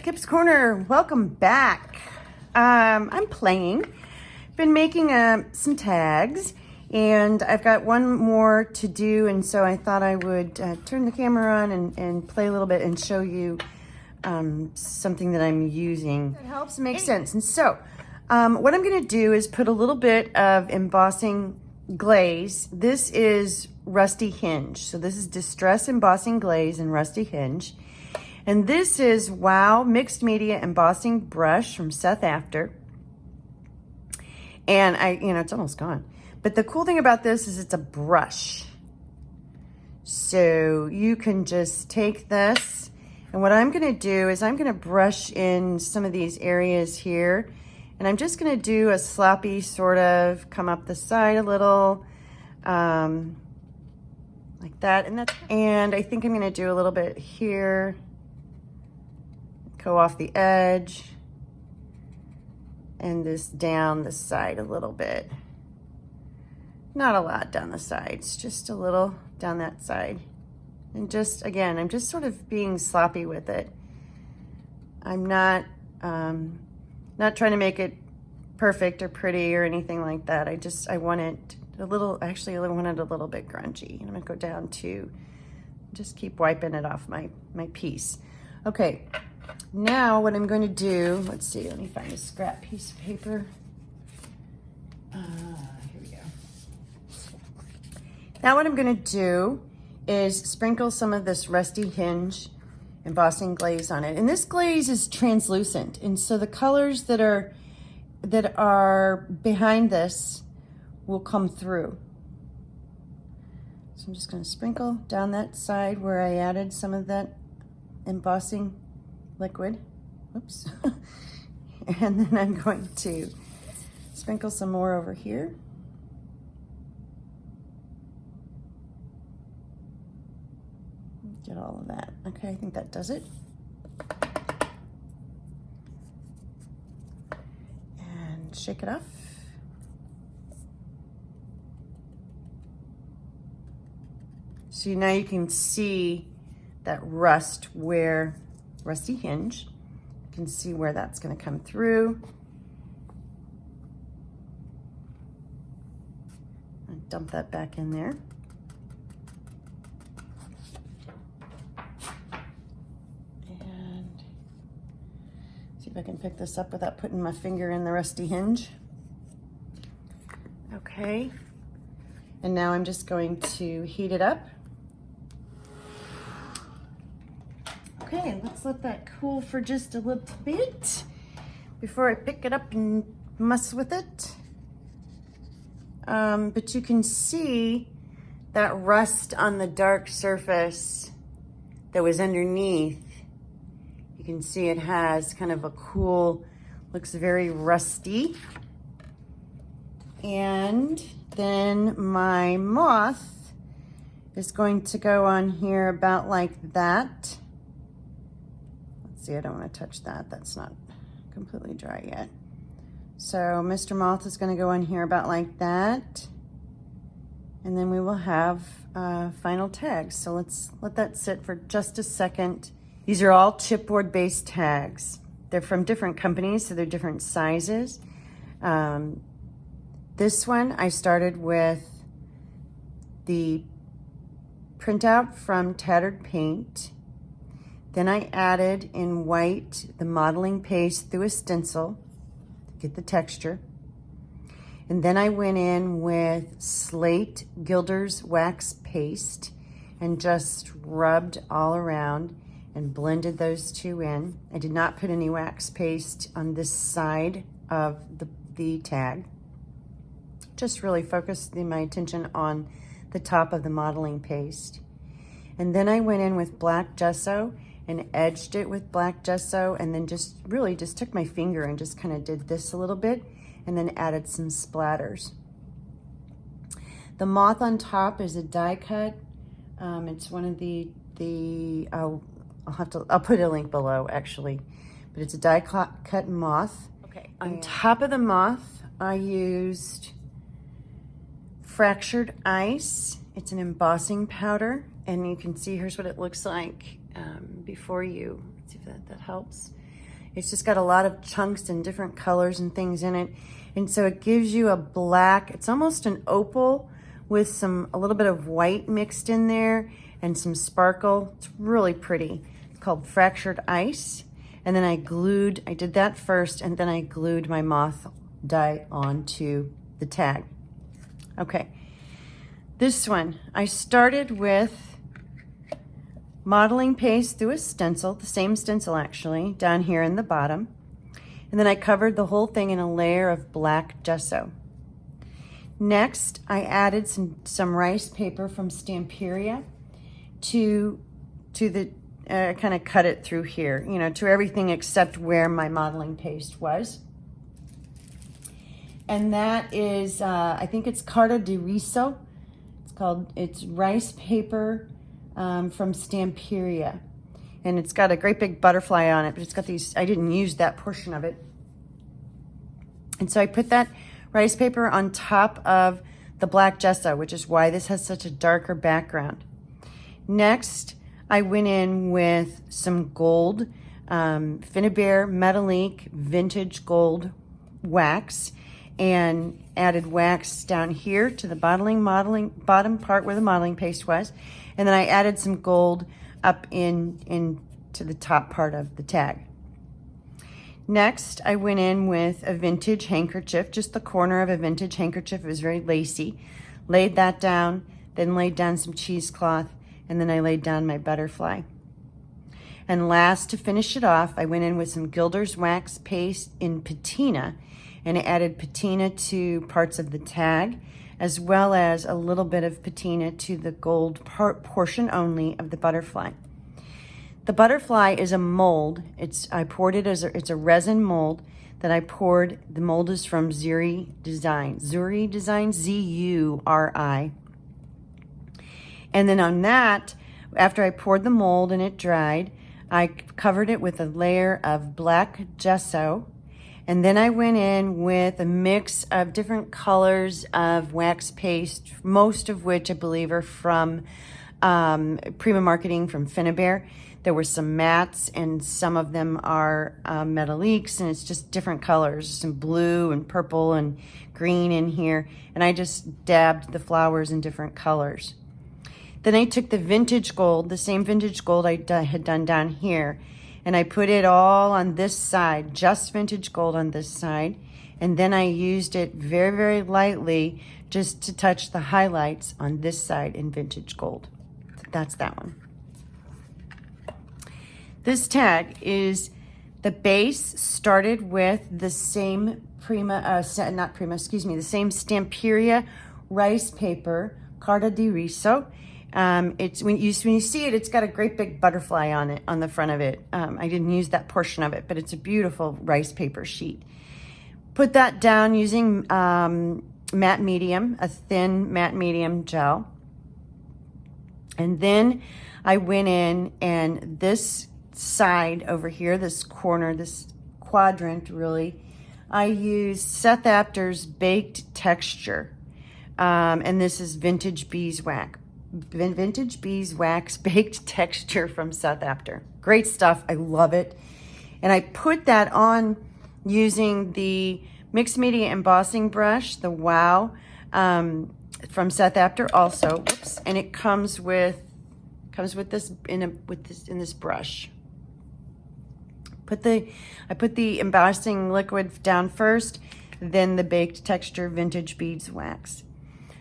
Kip's Corner, welcome back. I'm playing. Been making some tags, and I've got one more to do, and so I thought I would turn the camera on and play a little bit and show you something that I'm using. That helps make sense. And so what I'm going to do is put a little bit of embossing glaze. This is Rusty Hinge. So this is Distress Embossing Glaze and Rusty Hinge. And this is Wow Mixed Media Embossing Brush from Seth After. And it's almost gone. But the cool thing about this is it's a brush. So you can just take this, and what I'm gonna do is I'm gonna brush in some of these areas here, and I'm just gonna do a sloppy sort of, come up the side a little, like that, and I think I'm gonna do a little bit here, go off the edge, and this down the side a little bit. Not a lot down the sides, just a little down that side. And just, again, I'm just sort of being sloppy with it. I'm not trying to make it perfect or pretty or anything like that. I want it a little, actually I want it a little bit grungy. And I'm gonna go down to, just keep wiping it off my piece. Okay, now what I'm going to do, let's see, let me find a scrap piece of paper. Here we go. Now what I'm going to do is sprinkle some of this Rusty Hinge embossing glaze on it. And this glaze is translucent, and so the colors that are behind this will come through. So I'm just going to sprinkle down that side where I added some of that embossing liquid. Oops. And then I'm going to sprinkle some more over here. Get all of that. Okay, I think that does it. And shake it off. So now you can see that rust where Rusty Hinge. You can see where that's going to come through. And dump that back in there. And see if I can pick this up without putting my finger in the Rusty Hinge. Okay. And now I'm just going to heat it up. Okay, let's let that cool for just a little bit before I pick it up and mess with it. But you can see that rust on the dark surface that was underneath. You can see it has kind of a cool, looks very rusty. And then my moth is going to go on here about like that. See, I don't want to touch that. That's not completely dry yet. So Mr. Moth is going to go on here about like that. And then we will have final tags. So let's let that sit for just a second. These are all chipboard based tags. They're from different companies, so they're different sizes. This one I started with the printout from Tattered Paint. Then I added in white the modeling paste through a stencil to get the texture. And then I went in with Slate Gilder's wax paste and just rubbed all around and blended those two in. I did not put any wax paste on this side of the tag. Just really focused my attention on the top of the modeling paste. And then I went in with black gesso and edged it with black gesso, and then just really just took my finger and just kind of did this a little bit and then added some splatters. The moth on top is a die cut. It's one of I'll put a link below actually, but it's a die cut moth. Okay. On top of the moth, I used Fractured Ice. It's an embossing powder, and you can see here's what it looks like before you, let's see if that helps. It's just got a lot of chunks and different colors and things in it. And so it gives you a black, it's almost an opal with a little bit of white mixed in there and some sparkle. It's really pretty. It's called Fractured Ice. And then I did that first, and then I glued my moth die onto the tag. Okay, this one, I started with modeling paste through a stencil, the same stencil actually, down here in the bottom. And then I covered the whole thing in a layer of black gesso. Next, I added some rice paper from Stamperia to the, kind of cut it through here, you know, to everything except where my modeling paste was. And that is, I think it's Carta di Riso. It's rice paper from Stamperia. And it's got a great big butterfly on it, but it's got these, I didn't use that portion of it. And so I put that rice paper on top of the black gesso, which is why this has such a darker background. Next, I went in with some gold, Finnabair Metallique Vintage Gold wax, and added wax down here to the bottom part where the modeling paste was. And then I added some gold up into the top part of the tag. Next, I went in with a vintage handkerchief, just the corner of a vintage handkerchief. It was very lacy. Laid that down, then laid down some cheesecloth, and then I laid down my butterfly. And last, to finish it off, I went in with some Gilder's wax paste in patina, and I added patina to parts of the tag, as well as a little bit of patina to the gold portion only of the butterfly. The butterfly is a mold. I poured it it's a resin mold that I poured. The mold is from Zuri Design, Z-U-R-I. And then on that, after I poured the mold and it dried, I covered it with a layer of black gesso. And then I went in with a mix of different colors of wax paste, most of which I believe are from Prima Marketing from Finnabair. There were some mattes, and some of them are metalliques, and it's just different colors, some blue and purple and green in here. And I just dabbed the flowers in different colors. Then I took the vintage gold, the same vintage gold I had done down here, and I put it all on this side, just vintage gold on this side. And then I used it very, very lightly just to touch the highlights on this side in vintage gold. So that's that one. This tag is, the base started with the same the same Stamperia rice paper, Carta di Riso. When you see it, it's got a great big butterfly on it, on the front of it. I didn't use that portion of it, but it's a beautiful rice paper sheet. Put that down using matte medium, a thin matte medium gel. And then I went in, and this side over here, this corner, this quadrant really, I used Seth Apter's Baked Texture. And this is Vintage Beeswax Baked Texture from Seth Apter. Great stuff. I love it. And I put that on using the mixed media embossing brush, the Wow, from Seth Apter also. Oops. And it comes with this in this brush. I put the embossing liquid down first, then the baked texture vintage beeswax.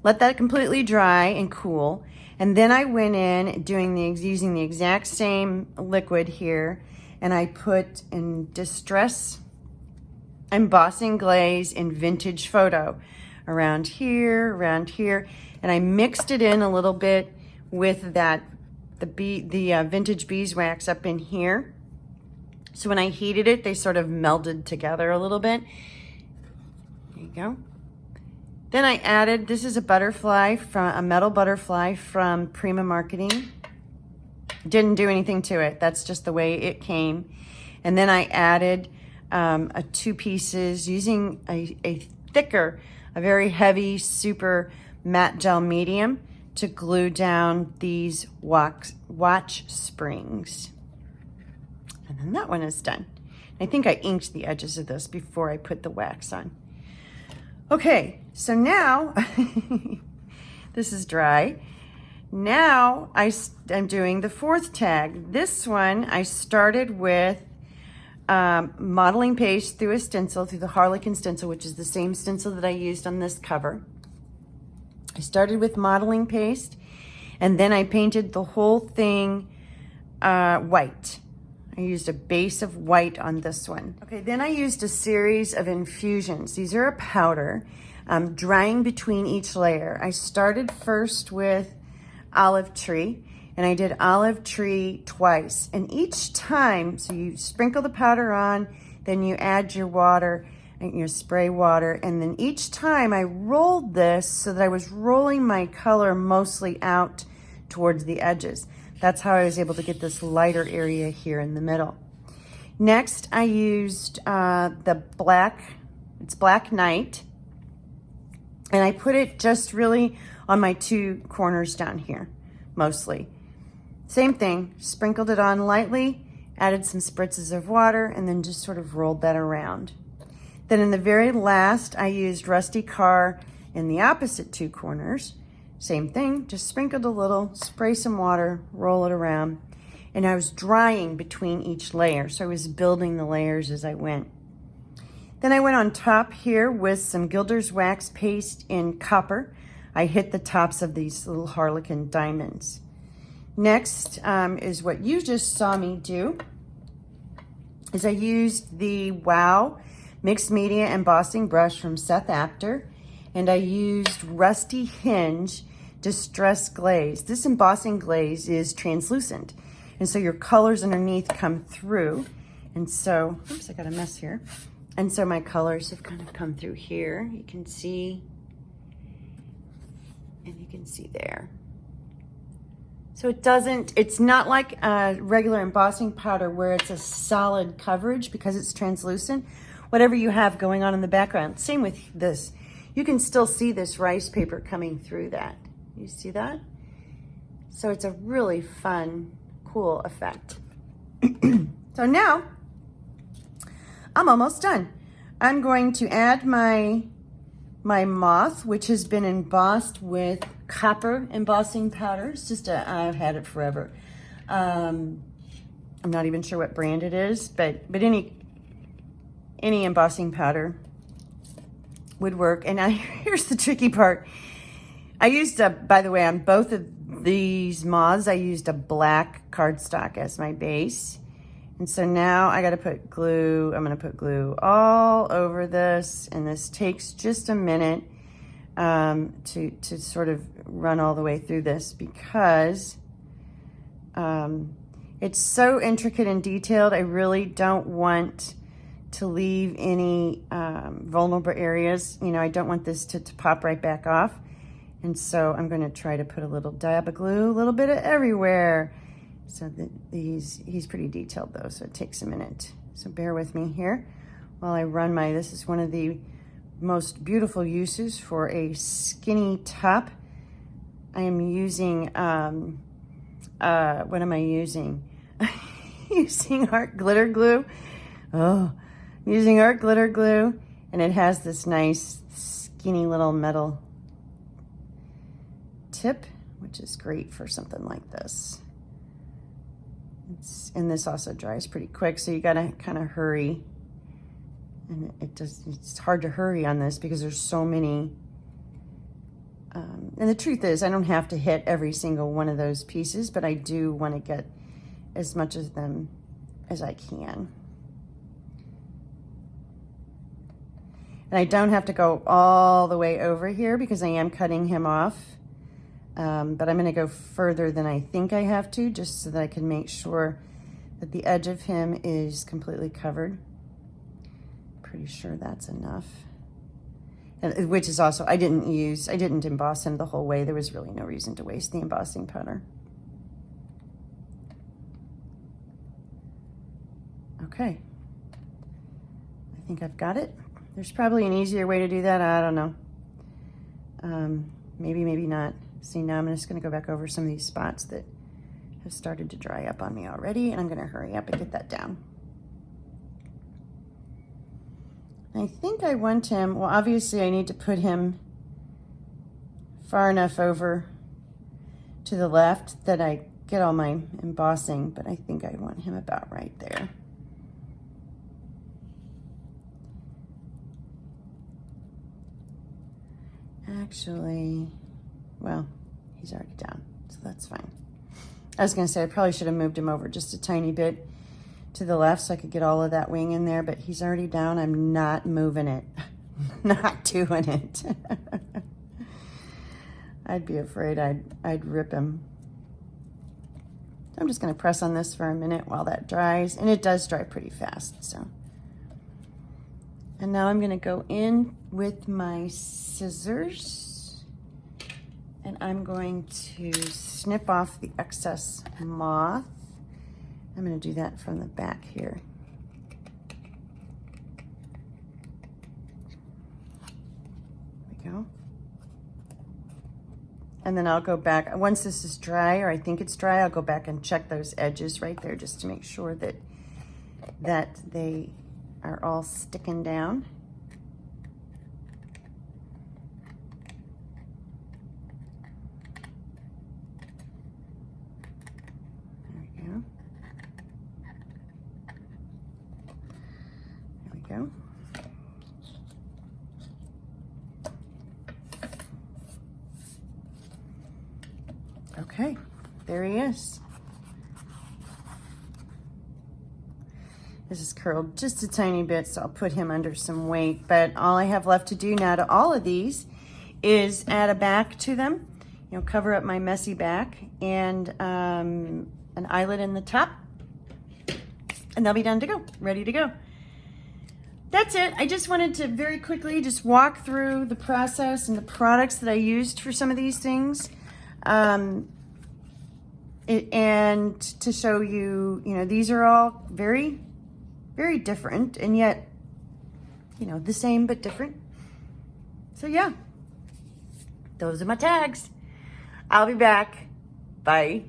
Let that completely dry and cool. And then I went in using the exact same liquid here, and I put in Distress Embossing Glaze in Vintage Photo around here, and I mixed it in a little bit with the vintage beeswax up in here. So when I heated it, they sort of melded together a little bit. There you go. Then I added, this is a metal butterfly from Prima Marketing. Didn't do anything to it. That's just the way it came. And then I added two pieces using a very heavy, super matte gel medium to glue down these watch springs. And then that one is done. I think I inked the edges of this before I put the wax on. Okay, so now, this is dry. Now I'm doing the fourth tag. This one I started with modeling paste through a stencil, through the Harlequin stencil, which is the same stencil that I used on this cover. I started with modeling paste, and then I painted the whole thing white. I used a base of white on this one. Okay, then I used a series of infusions. These are a powder, drying between each layer. I started first with Olive Tree, and I did Olive Tree twice. And each time, so you sprinkle the powder on, then you add your water, and your spray water, and then each time I rolled this so that I was rolling my color mostly out towards the edges. That's how I was able to get this lighter area here in the middle. Next, I used the black, it's Black Night, and I put it just really on my two corners down here, mostly. Same thing, sprinkled it on lightly, added some spritzes of water, and then just sort of rolled that around. Then in the very last, I used Rusty Car in the opposite two corners. Same thing, just sprinkled a little, spray some water, roll it around. And I was drying between each layer, so I was building the layers as I went. Then I went on top here with some Gilder's Wax Paste in copper. I hit the tops of these little Harlequin diamonds. Next is what you just saw me do, is I used the Wow Mixed Media Embossing Brush from Seth Apter, and I used Rusty Hinge Distress Glaze. This embossing glaze is translucent, and so your colors underneath come through. And so, oops, I got a mess here. And so my colors have kind of come through here. You can see, and you can see there. So it's not like a regular embossing powder where it's a solid coverage because it's translucent. Whatever you have going on in the background, same with this. You can still see this rice paper coming through that. You see that? So it's a really fun, cool effect. So now, I'm almost done. I'm going to add my moth, which has been embossed with copper embossing powder. It's just I've had it forever. I'm not even sure what brand it is, but any embossing powder would work. And now here's the tricky part. I used by the way, on both of these moths, I used a black cardstock as my base. And so now I got to put glue. I'm going to put glue all over this, and this takes just a minute to sort of run all the way through this because it's so intricate and detailed. I really don't want to leave any vulnerable areas. You know, I don't want this to pop right back off. And so I'm going to try to put a little dab of glue, a little bit of everywhere. So he's pretty detailed though, so it takes a minute. So bear with me here while I run this is one of the most beautiful uses for a skinny top. I am using, what am I using? Using art glitter glue. Oh, I'm using art glitter glue, and it has this nice skinny little metal tip, which is great for something like this. And this also dries pretty quick, so you gotta kind of hurry. And it's hard to hurry on this because there's so many. And the truth is, I don't have to hit every single one of those pieces, but I do want to get as much of them as I can. And I don't have to go all the way over here because I am cutting him off. But I'm going to go further than I think I have to, just so that I can make sure that the edge of him is completely covered. Pretty sure that's enough. And, which is also, I didn't emboss him the whole way. There was really no reason to waste the embossing powder. Okay. I think I've got it. There's probably an easier way to do that. I don't know. Maybe, maybe not. See, now I'm just going to go back over some of these spots that have started to dry up on me already, and I'm going to hurry up and get that down. I think I want him, well, obviously I need to put him far enough over to the left that I get all my embossing, but I think I want him about right there. Actually, well, he's already down, so that's fine. I was gonna say I probably should have moved him over just a tiny bit to the left so I could get all of that wing in there, but he's already down. I'm not moving it. Not doing it. I'd be afraid I'd rip him. So I'm just gonna press on this for a minute while that dries, and it does dry pretty fast, so. And now I'm gonna go in with my scissors, and I'm going to snip off the excess moth. I'm gonna do that from the back here. There we go. And then I'll go back, once this is dry, or I think it's dry, I'll go back and check those edges right there just to make sure that they are all sticking down. There we go. There we go. Okay, there he is. This is curled just a tiny bit, so I'll put him under some weight. But all I have left to do now to all of these is add a back to them. You know, cover up my messy back and an eyelet in the top. And they'll be done to go, ready to go. That's it. I just wanted to very quickly just walk through the process and the products that I used for some of these things. And to show you, you know, these are all very, very different, and yet, you know, the same but different. So yeah, those are my tags. I'll be back. Bye.